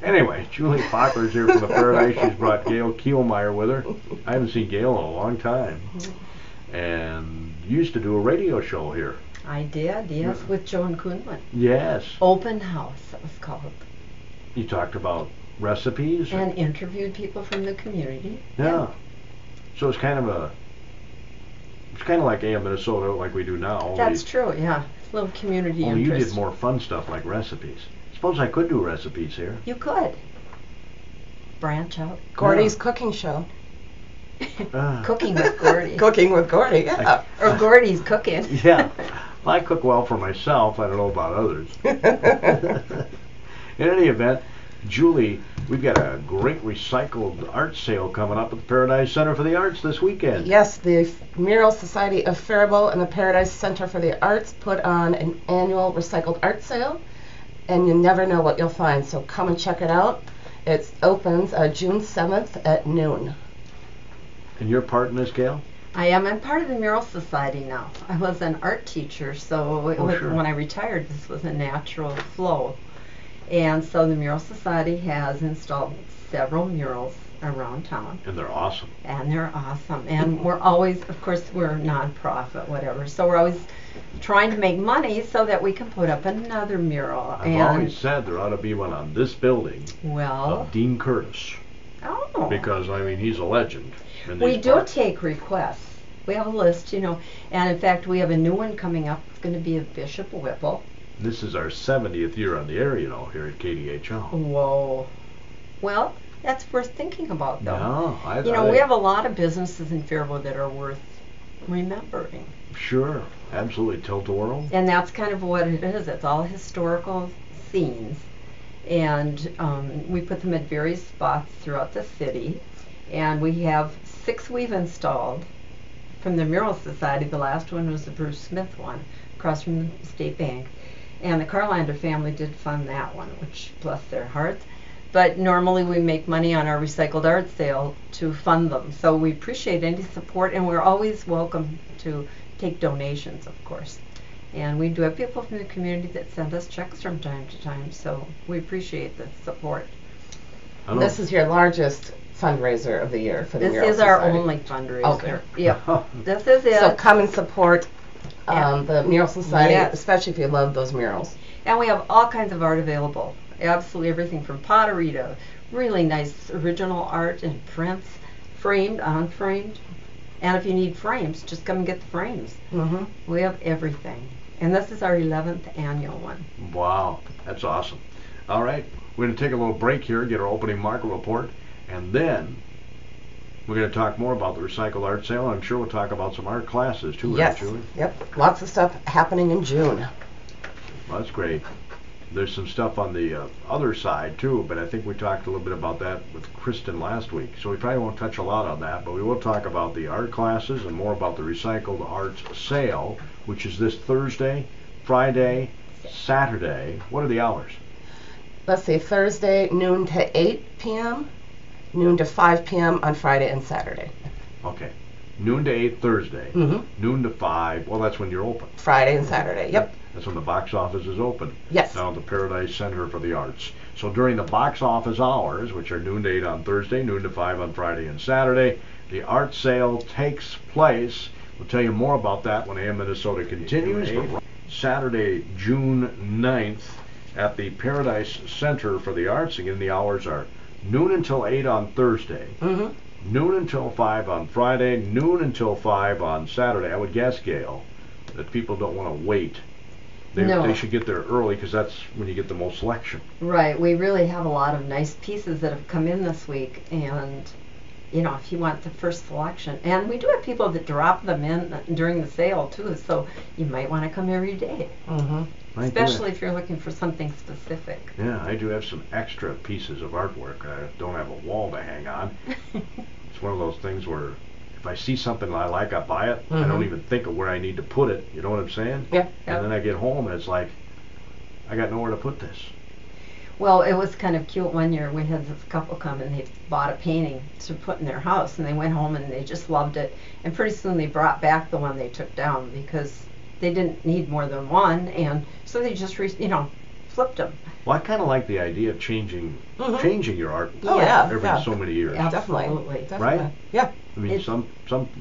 Anyway, Julie Faulkner's here from the Paradise. She's brought Gail Kielmeyer with her. I haven't seen Gail in a long time. And you used to do a radio show here. I did, yes, with Joan Kuhnman. Yes. Open House, it was called. You talked about recipes? And interviewed people from the community. Yeah. So it's kind of like AM Minnesota, like we do now. That's true, yeah. It's a little community interest. You did more fun stuff like recipes. Suppose I could do recipes here. You could. Branch out. Gordy's cooking show. Cooking with Gordy. Cooking with Gordy, yeah. Or Gordy's cooking. Yeah. Well, I cook well for myself. I don't know about others. In any event, Julie, we've got a great recycled art sale coming up at the Paradise Center for the Arts this weekend. Yes, the Mural Society of Faribault and the Paradise Center for the Arts put on an annual recycled art sale, and you never know what you'll find, so come and check it out. It opens June 7th at noon. And you're part in this, Gail? I am. I'm part of the Mural Society now. I was an art teacher, so Sure. when I retired, this was a natural flow. And so the Mural Society has installed several murals around town. And they're awesome. And we're always, of course, we're nonprofit, whatever, so we're always trying to make money so that we can put up another mural. I've always said there ought to be one on this building of Dean Curtis. Oh. Because, I mean, he's a legend. We do take requests. We have a list, and in fact, we have a new one coming up. It's going to be of Bishop Whipple. This is our 70th year on the air, here at KDHL. Whoa. Well, that's worth thinking about, though. No, we have a lot of businesses in Faribault that are worth remembering. Sure, absolutely. Tilt-a-whirl. And that's kind of what it is. It's all historical scenes. And we put them at various spots throughout the city. And we have 6 we've installed from the Mural Society. The last one was the Bruce Smith one, across from the State Bank. And the Carlander family did fund that one, which bless their hearts. But normally we make money on our recycled art sale to fund them. So we appreciate any support, and we're always welcome to take donations, of course. And we do have people from the community that send us checks from time to time, so we appreciate the support. This is your largest fundraiser of the year for the Mural Society. This is our only fundraiser. Okay. Yep. This is it. So come and support the Mural Society, especially if you love those murals. And we have all kinds of art available. Absolutely everything from pottery to really nice original art and prints, framed, unframed. And if you need frames, just come and get the frames. Mm-hmm. We have everything. And this is our 11th annual one. Wow, that's awesome. All right, we're going to take a little break here, get our opening market report, and then we're going to talk more about the recycled art sale. I'm sure we'll talk about some art classes too, yes. Julie? Yep, lots of stuff happening in June. Well, that's great. There's some stuff on the other side too, but I think we talked a little bit about that with Kristen last week, so we probably won't touch a lot on that, but we will talk about the art classes and more about the recycled arts sale, which is this Thursday, Friday, Saturday. What are the hours? Let's see, Thursday noon to 8 p.m., noon to 5 p.m. on Friday and Saturday. Okay. Noon to 8 Thursday, noon to 5, well, that's when you're open. Friday and Saturday, yep. That's when the box office is open. Yes. Down at the Paradise Center for the Arts. So during the box office hours, which are noon to 8 on Thursday, noon to 5 on Friday and Saturday, the art sale takes place. We'll tell you more about that when AM Minnesota continues. Saturday, June 9th at the Paradise Center for the Arts. Again, the hours are noon until 8 on Thursday. Noon until 5 on Friday, noon until 5 on Saturday. I would guess, Gail, that people don't want to wait. They should get there early because that's when you get the most selection. Right. We really have a lot of nice pieces that have come in this week, and if you want the first selection, and we do have people that drop them in during the sale too, so you might want to come every day. Especially if you're looking for something specific. Yeah, I do have some extra pieces of artwork. I don't have a wall to hang on. It's one of those things where if I see something I like, I buy it. I don't even think of where I need to put it. You know what I'm saying? Yeah. And then I get home and it's like, I got nowhere to put this. Well, it was kind of cute one year. We had this couple come and they bought a painting to put in their house, and they went home and they just loved it. And pretty soon they brought back the one they took down because they didn't need more than one, and so they just flipped them. Well, I kind of like the idea of changing your art Oh, yeah, every yeah. so many years. Absolutely. Definitely. Right? Yeah. I mean, It-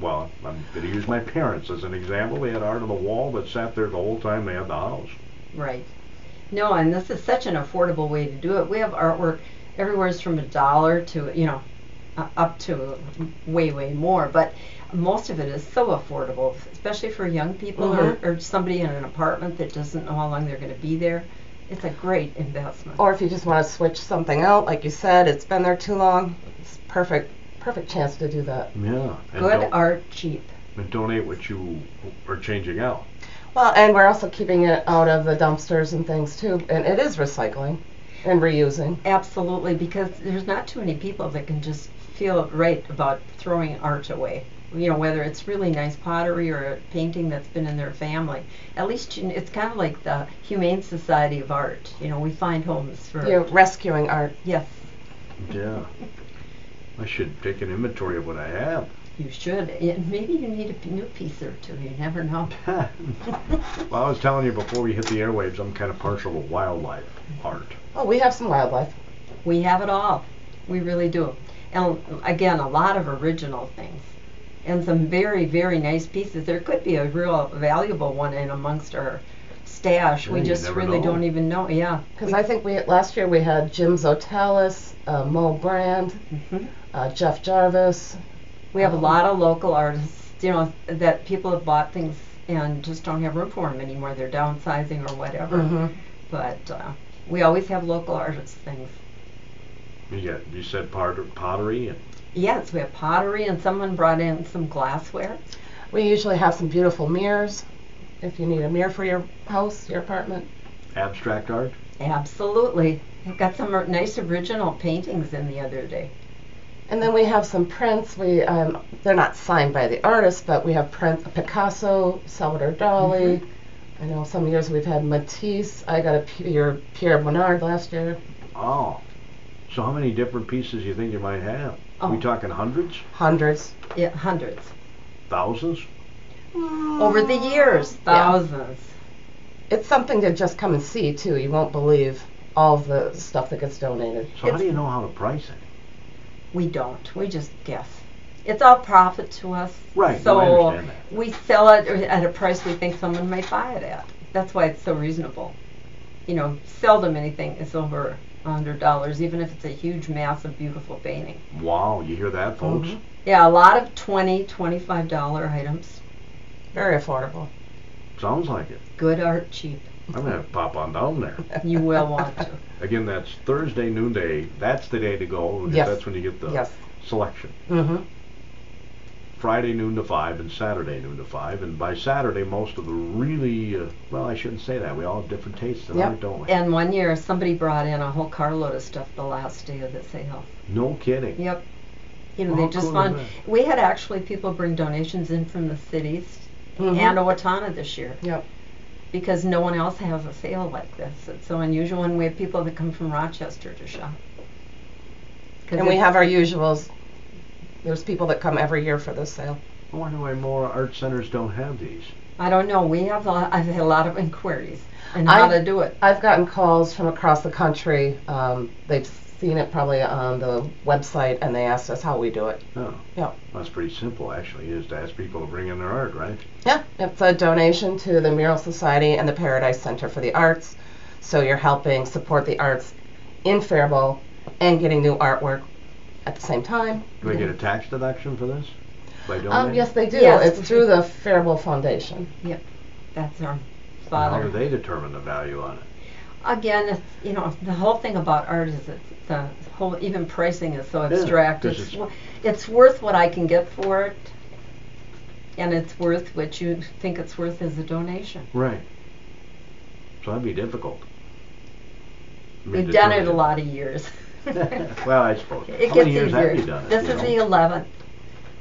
well, I'm going to use my parents as an example. They had art on the wall that sat there the whole time they had the house. Right. No, and this is such an affordable way to do it. We have artwork everywhere from $1 to, up to way, way more. But most of it is so affordable, especially for young people or somebody in an apartment that doesn't know how long they're going to be there. It's a great investment. Or if you just want to switch something out, like you said, it's been there too long. It's perfect chance to do that. Yeah. And Good art, cheap. And donate what you are changing out. Well, and we're also keeping it out of the dumpsters and things too, and it is recycling and reusing. Absolutely, because there's not too many people that can just feel right about throwing art away. Whether it's really nice pottery or a painting that's been in their family. At least it's kind of like the Humane Society of Art. We find homes for. You're rescuing art. Yes, Yeah. I should take an inventory of what I have. you should. Maybe you need a new piece or two. You never know. Well, I was telling you before we hit the airwaves, I'm kind of partial to wildlife art. Oh, we have some wildlife. We have it all. We really do. And again, a lot of original things. And some very, very nice pieces. There could be a real valuable one in amongst our stash. Yeah, We you just never really know. don't even know. Yeah. Because I think last year we had Jim Zotalis, Mo Brand, Jeff Jarvis. We have a lot of local artists, that people have bought things and just don't have room for them anymore. They're downsizing or whatever. But we always have local artists things. You said pottery and Yes, we have pottery, and someone brought in some glassware. We usually have some beautiful mirrors. If you need a mirror for your house, your apartment. abstract art. Absolutely. I've got some nice original paintings in the other day. And then we have some prints. They're not signed by the artist, but we have Picasso, Salvador Dali. I know some years we've had Matisse. I got a Pierre Bonnard last year. Oh. So how many different pieces do you think you might have? Oh. We talking hundreds? Hundreds. Yeah, hundreds. Thousands? Over the years, thousands. It's something to just come and see too. You won't believe all of the stuff that gets donated. So how do you know how to price it? We don't. We just guess. It's all profit to us. Right, So no, I understand that. we sell it at a price we think someone might buy it at. That's why it's so reasonable. Seldom anything is over $100, even if it's a huge, massive, beautiful painting. Wow, you hear that, folks? Yeah, a lot of $20, $25 items. Very affordable. Sounds like it. Good art, cheap. I'm going to have to pop on down there. You will want to. Again, that's Thursday, noonday. That's the day to go. Because Yes. That's when you get the Yes. selection. Mm-hmm. Friday noon to 5 and Saturday noon to 5. And by Saturday, most of the really, well, I shouldn't say that. We all have different tastes in Yep. art, don't we? And one year, somebody brought in a whole carload of stuff the last day of the sale. No kidding. Yep. How They just cool found. is We had actually people bring donations in from the cities and Owatonna this year Yep. because no one else has a sale like this. It's so unusual, and we have people that come from Rochester to shop. And we have our usuals. There's people that come every year for this sale. I wonder why more art centers don't have these. I don't know. I've had a lot of inquiries on how to do it. I've gotten calls from across the country. They've seen it probably on the website, and they asked us how we do it. Oh, Yeah. that's pretty simple, actually, is to ask people to bring in their art, right? Yeah, it's a donation to the Mural Society and the Paradise Center for the Arts. So you're helping support the arts in Faribault and getting new artwork at the same time. Do I get a tax deduction for this? By donating? Yes, they do. Yes. It's through the Faribault Foundation. Yep, that's our How father. do they determine the value on it? Again, it's, the whole thing about art is the whole, even pricing is so abstract. 'cause It's worth what I can get for it, and it's worth what you think it's worth as a donation. Right. So that'd be difficult. I mean, We've done it a determine- lot of years. Well, I suppose. It How gets many years easier. have you done it? This do you is know? the 11th.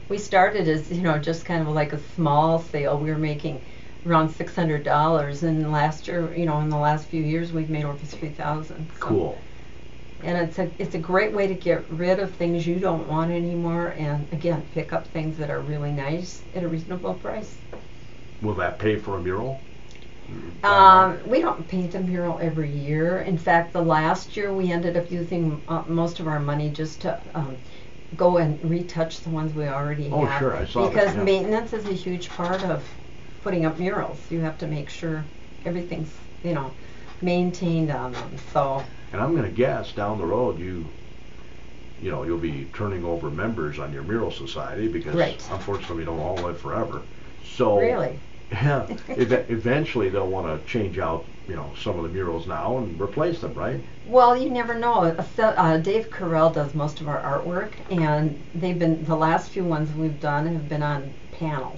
We started as, just kind of like a small sale. We were making around $600, and last year, in the last few years, we've made over 3,000. So. Cool. And it's a great way to get rid of things you don't want anymore, and again, pick up things that are really nice at a reasonable price. Will that pay for a mural? We don't paint a mural every year. In fact, the last year we ended up using most of our money just to go and retouch the ones we already have. Oh, sure, I saw that, because yeah. maintenance is a huge part of putting up murals. You have to make sure everything's, maintained on them. So. And I'm going to guess down the road you'll be turning over members on your mural society because Right. unfortunately we don't all live forever. So Really? yeah, eventually they'll want to change out some of the murals now and replace them, right? Well, you never know. Dave Carell does most of our artwork, and the last few ones we've done have been on panels,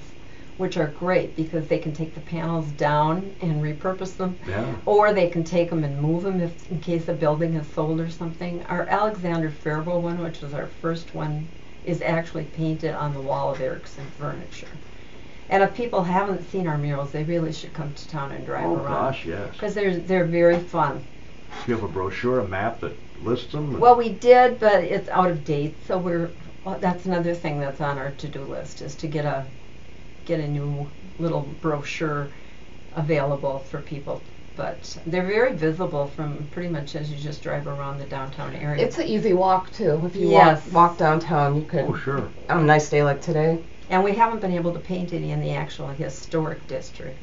which are great because they can take the panels down and repurpose them, Yeah. or they can take them and move them in case a building is sold or something. Our Alexander Faribault one, which was our first one, is actually painted on the wall of Erickson Furniture. And if people haven't seen our murals, they really should come to town and drive around. Oh gosh, yes. Because they're very fun. You have a brochure, a map that lists them? Well, we did, but it's out of date, so that's another thing that's on our to-do list, is to get a new little brochure available for people. But they're very visible from pretty much as you just drive around the downtown area. It's an easy walk too. If you Yes. walk downtown, you could. Oh, sure. On a nice day like today. And we haven't been able to paint any in the actual historic district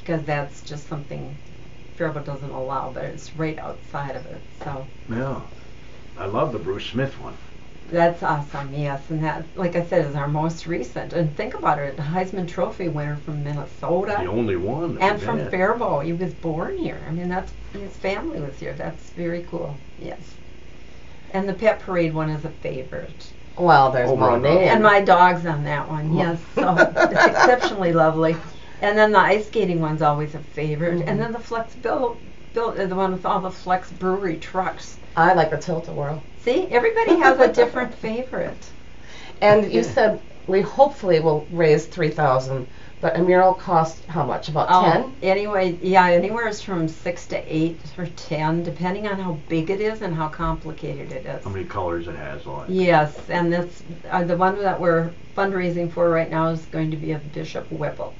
because that's just something Faribault doesn't allow, but it's right outside of it. So Yeah. I love the Bruce Smith one. that's awesome, yes. And that, like I said, is our most recent. And think about it, a Heisman Trophy winner from Minnesota. The only one. And from Yeah. Faribault. He was born here. I mean, his family was here. That's very cool, yes. And the Pet Parade one is a favorite. Well, there's Oh, right. Monet. And my dog's on that one, yes. So it's exceptionally lovely. And then the ice skating one's always a favorite. Mhm. And then the Flex built the one with all the Flex Brewery trucks. I like the tilt-a-whirl. See, everybody has a different favorite. And you said we hopefully will raise $3,000, but a mural costs how much? About 10? Anyway, yeah, anywhere is from 6 to 8 or 10, depending on how big it is and how complicated it is. How many colors it has on it. Yes, and that's the one that we're fundraising for right now is going to be a Bishop Whipple,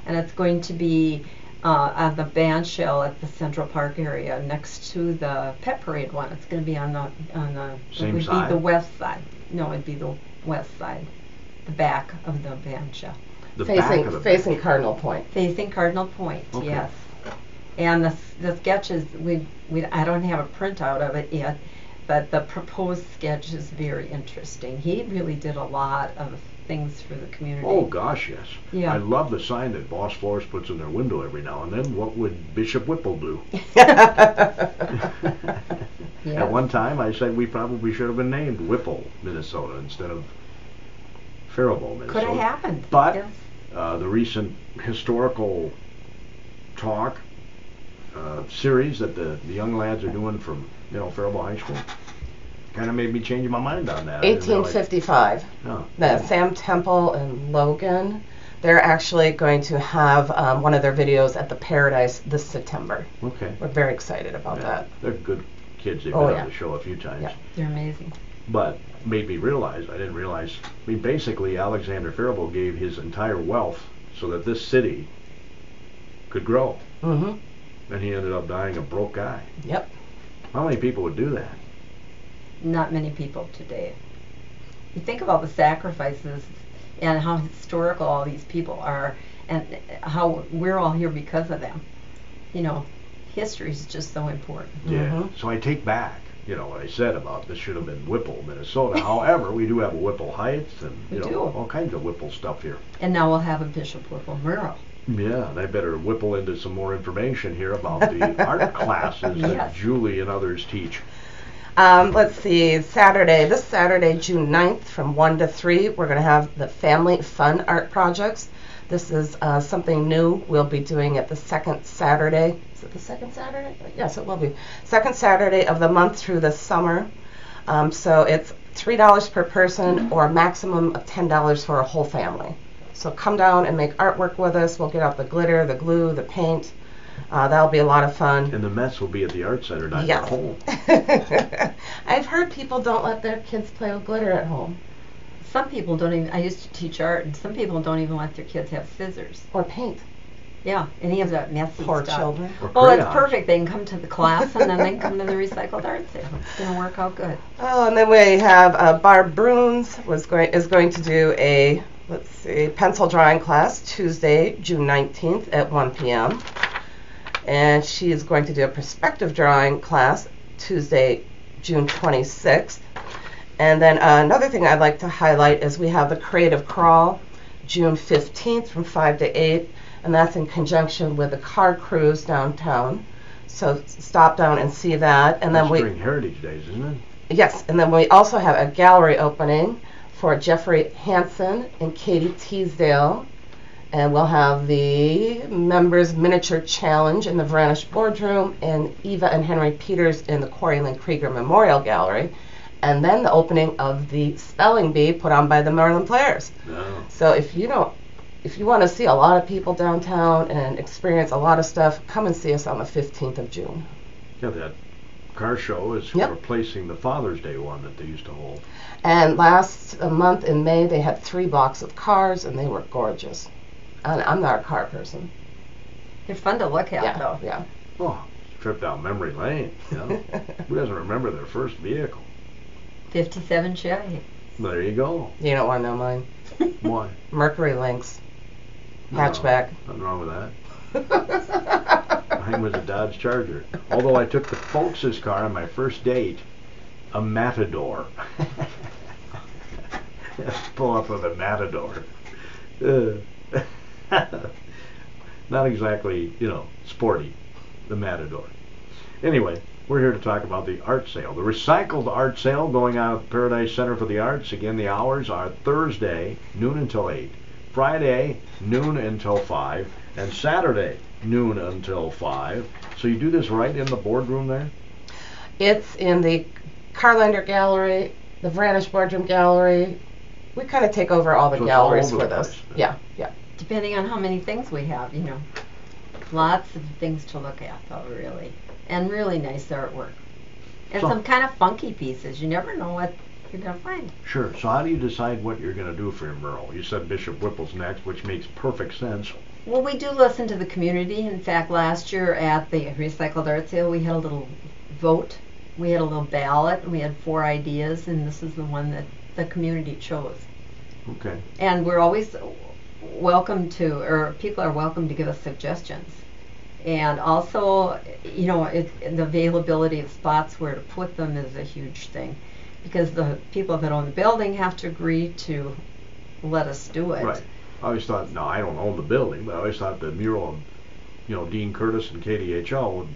and it's going to be on the band shell at the Central Park area next to the Pet Parade one. It's going to be on the Same it would side? be the west side. No, it'd be the west side, the back of the band shell, The back of the facing Cardinal Point. facing Cardinal Point. Okay. Yes, and the sketches I don't have a printout of it yet. But the proposed sketch is very interesting. He really did a lot of things for the community. Oh gosh, yes. Yeah. I love the sign that Boss Floors puts in their window every now and then. What would Bishop Whipple do? Yeah. At one time, I said we probably should have been named Whipple, Minnesota, instead of Faribault, Minnesota. Could have happened. But yes. The recent historical talk series that the young lads are doing from Faribault High School kind of made me change my mind on that. I didn't realize- 1855. Oh. The Sam Temple and Logan, they're actually going to have one of their videos at the Paradise this September. Okay. We're very excited about Yeah, that. they're good kids. They've Oh, been yeah. on the show a few times. Yeah. They're amazing. But made me realize, I didn't realize, basically Alexander Faribault gave his entire wealth so that this city could grow. Mm-hmm. And he ended up dying a broke guy. Yep. How many people would do that? Not many people today. You think of all the sacrifices and how historical all these people are and how we're all here because of them. History is just so important. Yeah. Mhm. So I take back, what I said about this should have been Whipple, Minnesota. However, we do have a Whipple Heights and, We do. all kinds of Whipple stuff here. And now we'll have a Bishop Whipple mural. Yeah, and I better whipple into some more information here about the art classes that Yes. Julie and others teach. Let's see, this Saturday, June 9th, from 1 to 3, we're going to have the Family Fun Art Projects. This is something new we'll be doing at the second Saturday. Is it the second Saturday? Yes, it will be. Second Saturday of the month through the summer. So it's $3 per person or a maximum of $10 for a whole family. So come down and make artwork with us. We'll get out the glitter, the glue, the paint. That'll be a lot of fun. And the mess will be at the art center, not Yes. at home. I've heard people don't let their kids play with glitter at home. Some people don't even, I used to teach art, and some people don't even let their kids have scissors. Or paint. Yeah, any of that messy Poor stuff. children. Or Well, it's crayons. perfect. They can come to the class and then they can come to the recycled art sale. It's going to work out good. Oh, and then we have Barb Bruns is going to do a, let's see, pencil drawing class Tuesday, June 19th at 1 p.m. And she is going to do a perspective drawing class Tuesday, June 26th. And then another thing I'd like to highlight is we have the Creative Crawl June 15th from 5 to 8, and that's in conjunction with the car cruise downtown. So stop down and see that. And That's then during Heritage Days, isn't it? Yes, and then we also have a gallery opening for Jeffrey Hansen and Katie Teasdale. And we'll have the Members Miniature Challenge in the Vranish Boardroom, and Eva and Henry Peters in the Quarry Lynn Krieger Memorial Gallery. And then the opening of the Spelling Bee put on by the Maryland Players. No. So if you want to see a lot of people downtown and experience a lot of stuff, come and see us on the 15th of June. Yeah, that car show is Yep. replacing the Father's Day one that they used to hold. And last month in May, they had 3 blocks of cars, and they were gorgeous. And I'm not a car person. They're fun to look at, though. Yeah. Oh, trip down memory lane. You know? Who doesn't remember their first vehicle? 57 Chevy. There you go. You don't want to know mine. Why? Mercury Lynx. No, Hatchback. nothing wrong with that. Mine was a Dodge Charger. Although I took the folks' car on my first date, a Matador. Pull up with a Matador. Not exactly, sporty, the Matador. Anyway, we're here to talk about the art sale. The recycled art sale going on at the Paradise Center for the Arts. Again, the hours are Thursday, noon until 8. Friday, noon until 5. And Saturday, noon until 5. So you do this right in the boardroom there? It's in the Carlander Gallery, the Vranish Boardroom Gallery. We kind of take over all the So it's all galleries over for the this. place. Yeah. Depending on how many things we have, Lots of things to look at, though, really. And really nice artwork. And So- some kind of funky pieces. You never know what you're going to find. Sure. So how do you decide what you're going to do for your mural? You said Bishop Whipple's next, which makes perfect sense. Well, we do listen to the community. In fact, last year at the Recycled Art Sale, we had a little vote. We had a little ballot, and we had 4 ideas, and this is the one that the community chose. Okay. And we're always welcome to, or people are welcome to give us suggestions. And also, the availability of spots where to put them is a huge thing, because the people that own the building have to agree to let us do it. Right. I always thought, no, I don't own the building, but I always thought the mural of, Dean Curtis and KDHL would.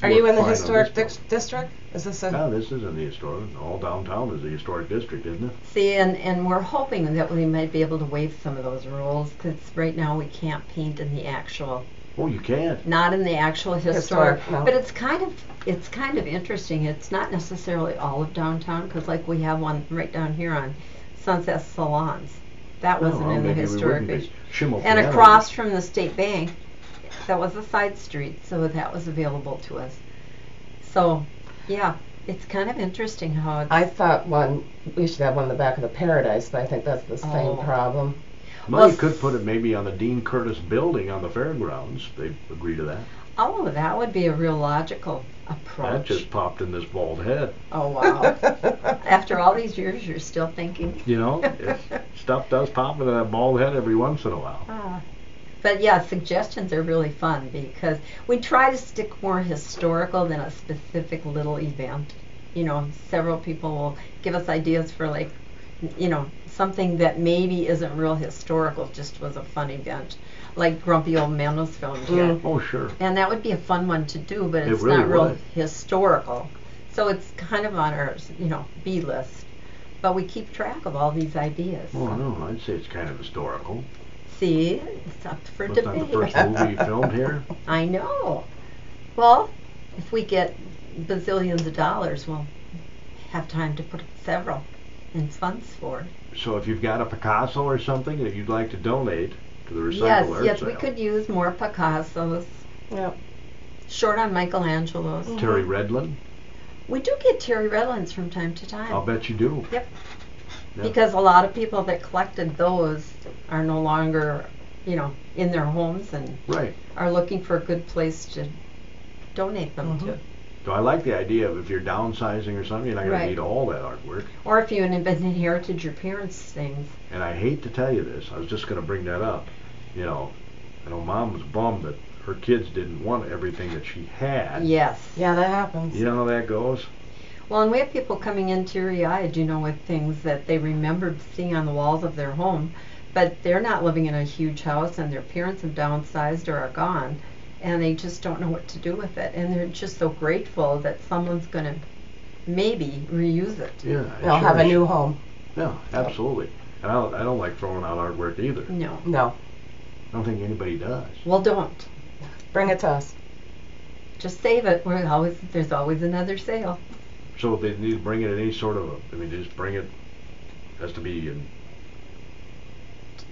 Are you in the work fine on historic this building. district? Is this a... No, this isn't the historic. All downtown is the historic district, isn't it? See, and we're hoping that we might be able to waive some of those rules, because right now we can't paint in the actual, Oh, you can't. not in the actual historic. no. But it's kind of interesting. It's not necessarily all of downtown, because like we have one right down here on Sunset Salons. That wasn't well, in the maybe we historic. wouldn't be. Schimmel And Piano across is- from the State Bank, that was a side street, so that was available to us. So, yeah, it's kind of interesting how it's... I thought we should have one in the back of the Paradise, but I think that's the same Oh. problem. Well, you could put it maybe on the Dean Curtis building on the fairgrounds. They agree to that. Oh, that would be a real logical That approach. just popped in this bald head. Oh, wow. After all these years, you're still thinking? Stuff does pop into that bald head every once in a while. Ah. But yeah, suggestions are really fun, because we try to stick more historical than a specific little event. Several people will give us ideas for, like, something that maybe isn't real historical, just was a fun event, like Grumpy Old Man was filmed here. Oh, sure. And that would be a fun one to do, but It it's really not real would. historical. So it's kind of on our, B list. But we keep track of all these ideas. Oh, no, I'd say it's kind of historical. See, it's up for Wasn't that debate. the first movie filmed here? I know. Well, if we get bazillions of dollars, we'll have time to put several in funds for it. So if you've got a Picasso or something that you'd like to donate to the recycled art Yes, sale, we could use more Picassos. Yep. Short on Michelangelos. Terry Redlin, We do get Terry Redlands from time to time. I'll bet you do. Yep. Yeah. Because a lot of people that collected those are no longer in their homes and Right. are looking for a good place to donate them to. So I like the idea of if you're downsizing or something, you're not going Right. to need all that artwork. Or if you inherited your parents' things. And I hate to tell you this, I was just going to bring that up. I know Mom was bummed that her kids didn't want everything that she had. Yes. Yeah, that happens. You know how that goes? Well, and we have people coming in teary-eyed, with things that they remembered seeing on the walls of their home, but they're not living in a huge house and their parents have downsized or are gone, and they just don't know what to do with it. And they're just so grateful that someone's going to maybe reuse it. Yeah. They'll have a new home. Yeah, absolutely. And I don't like throwing out artwork either. No. No. I don't think anybody does. Well, don't. Bring it to us. Just save it. There's always another sale. So if they need to bring it in any sort of just bring it. Has to be in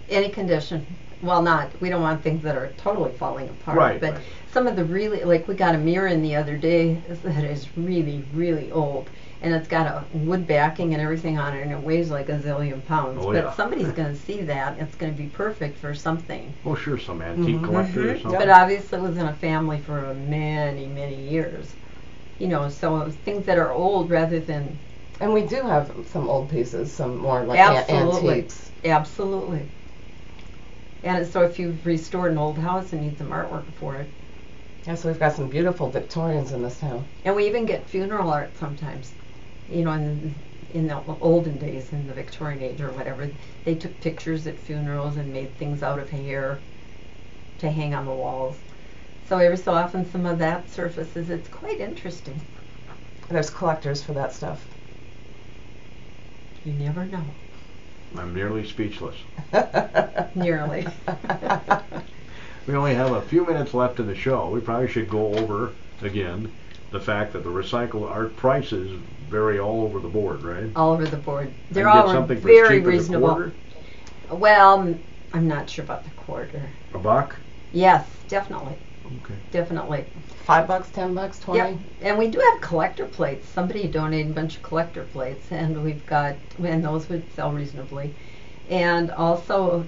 Any condition. Well, we don't want things that are totally falling apart. Right, But right. some of the really, like we got a mirror in the other day that is really, really old. And it's got a wood backing and everything on it, and it weighs like a zillion pounds. Oh, but yeah. somebody's going to see that. It's going to be perfect for something. Oh, sure, some antique collector or something. But obviously it was in a family for many, many years. So things that are old rather than... And we do have some old pieces, some more like Absolutely. antiques. Absolutely. And so if you've restored an old house and need some artwork for it. Yeah, so we've got some beautiful Victorians in this town. And we even get funeral art sometimes. In the olden days, in the Victorian age or whatever, they took pictures at funerals and made things out of hair to hang on the walls. So every so often some of that surfaces. It's quite interesting. There's collectors for that stuff. You never know. I'm nearly speechless. Nearly. We only have a few minutes left in the show. We probably should go over again the fact that the recycled art prices vary all over the board, right? All over the board. They're I can all get something for very cheap as a reasonable. quarter? Well, I'm not sure about the quarter. $1? Yes, definitely. Okay. Definitely. $5, $10, 20. Yep. And we do have collector plates. Somebody donated a bunch of collector plates, and and those would sell reasonably. And also,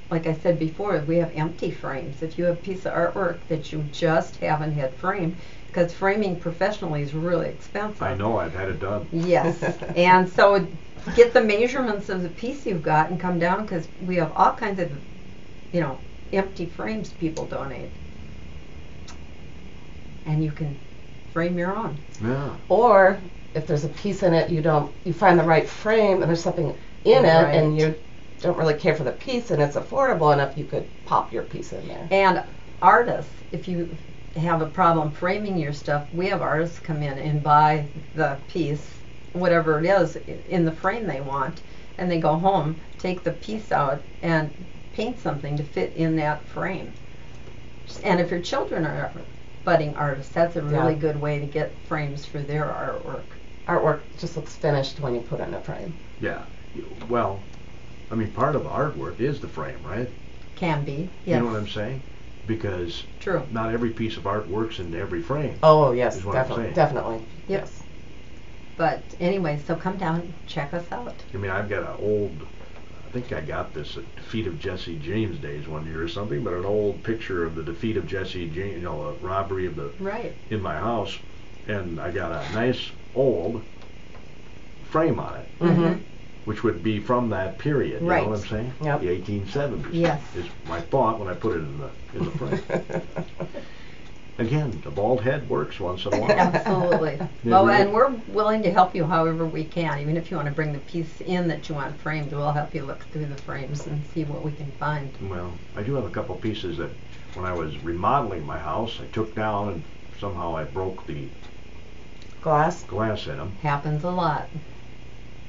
like I said before, we have empty frames. If you have a piece of artwork that you just haven't had framed, because framing professionally is really expensive. I know, I've had it done. Yes. And so get the measurements of the piece you've got and come down, because we have all kinds of, empty frames people donate. And you can frame your own. Yeah. Or if there's a piece in it, you find the right frame and there's something in it Right. and you don't really care for the piece and it's affordable enough, you could pop your piece in there. And artists, if you have a problem framing your stuff, we have artists come in and buy the piece, whatever it is, in the frame they want, and they go home, take the piece out, and paint something to fit in that frame. And if your children are budding artists, that's a really Yeah. good way to get frames for their artwork. Artwork just looks finished when you put it in a frame. Yeah. Well, part of artwork is the frame, right? Can be, yes. You know what I'm saying? Because True. not every piece of art works in every frame. Oh, yes, Is what I'm definitely. saying. Definitely. Yep. Yes. But anyway, so come down and check us out. I've got I think I got this at Defeat of Jesse James days one year or something, but an old picture of the defeat of Jesse James, a robbery of the Right. in my house, and I got a nice old frame on it, Mm-hmm. which would be from that period. You Right. know what I'm saying? Yep. The 1870s. Yes. Is my thought when I put it in the frame. Again, the bald head works once in a while. Absolutely. Yeah, Well, really. and we're willing to help you however we can. Even if you want to bring the piece in that you want framed, we'll help you look through the frames and see what we can find. Well, I do have a couple pieces that when I was remodeling my house, I took down and somehow I broke the Glass. glass in them. Happens a lot.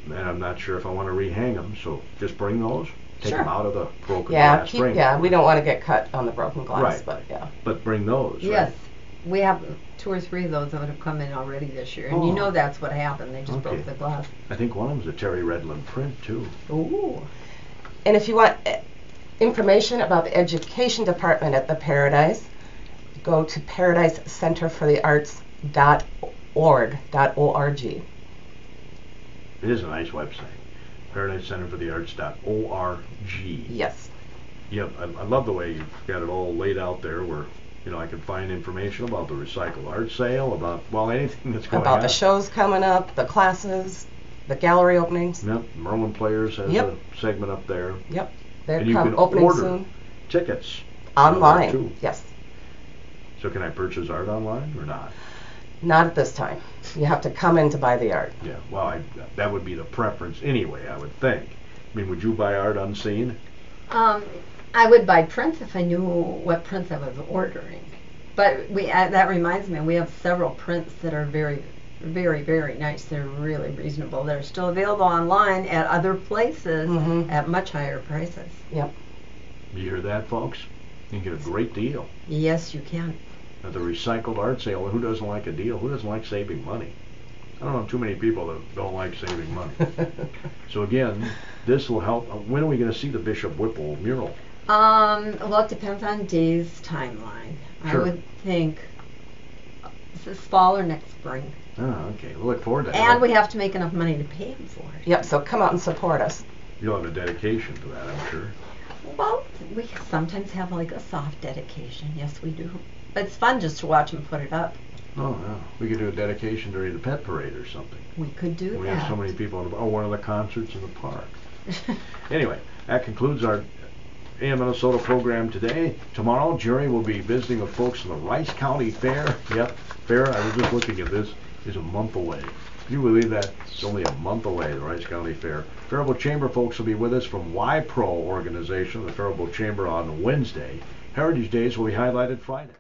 And I'm not sure if I want to rehang them, so just bring those, take Sure. them out of the broken Yeah, glass frame. we don't want to get cut on the broken glass, Right. but yeah. But bring those, Yes. right? We have 2 or 3 of those that have come in already this year. And Oh. you know that's what happened. They just Okay. broke the glass. I think one of them's a Terry Redland print, too. Ooh. And if you want information about the education department at the Paradise, go to paradisecenterforthearts.org. It is a nice website. ParadiseCenterForTheArts.org. Yes. Yeah, I love the way you've got it all laid out there where, you know, I can find information about the recycled art sale, about, well, anything that's going on. About the shows coming up, the classes, the gallery openings. Yep, Merlin Players has Yep. a segment up there. Yep, they're And you can opening order soon. tickets Online, too. yes. So can I purchase art online or not? Not at this time. You have to come in to buy the art. Yeah, well, that would be the preference anyway, I would think. I mean, would you buy art unseen? I would buy prints if I knew what prints I was ordering. But that reminds me, we have several prints that are very, very, very nice. They're really reasonable. They're still available online at other places at much higher prices. Yep. You hear that, folks? You can get a great deal Yes, you can. at the recycled art sale. Who doesn't like a deal? Who doesn't like saving money? I don't know too many people that don't like saving money. So again, this will help. When are we going to see the Bishop Whipple mural? Well, it depends on Dave's timeline. Sure. I would think this fall or next spring. Oh, okay. We'll look forward to that. And we have to make enough money to pay him for it. Yep, so come out and support us. You'll have a dedication to that, I'm sure. Well, we sometimes have like a soft dedication. Yes, we do. But it's fun just to watch him put it up. Oh, yeah. We could do a dedication during the pet parade or something. We could do We that. have so many people, one of the concerts in the park. Anyway, that concludes our AM Minnesota program today. Tomorrow, Jerry will be visiting with folks from the Rice County Fair. Yep, fair, I was just looking at this, is a month away. Can you believe that? It's only a month away, the Rice County Fair. Faribault Chamber folks will be with us from YPro organization, the Faribault Chamber, on Wednesday. Heritage Days will be highlighted Friday.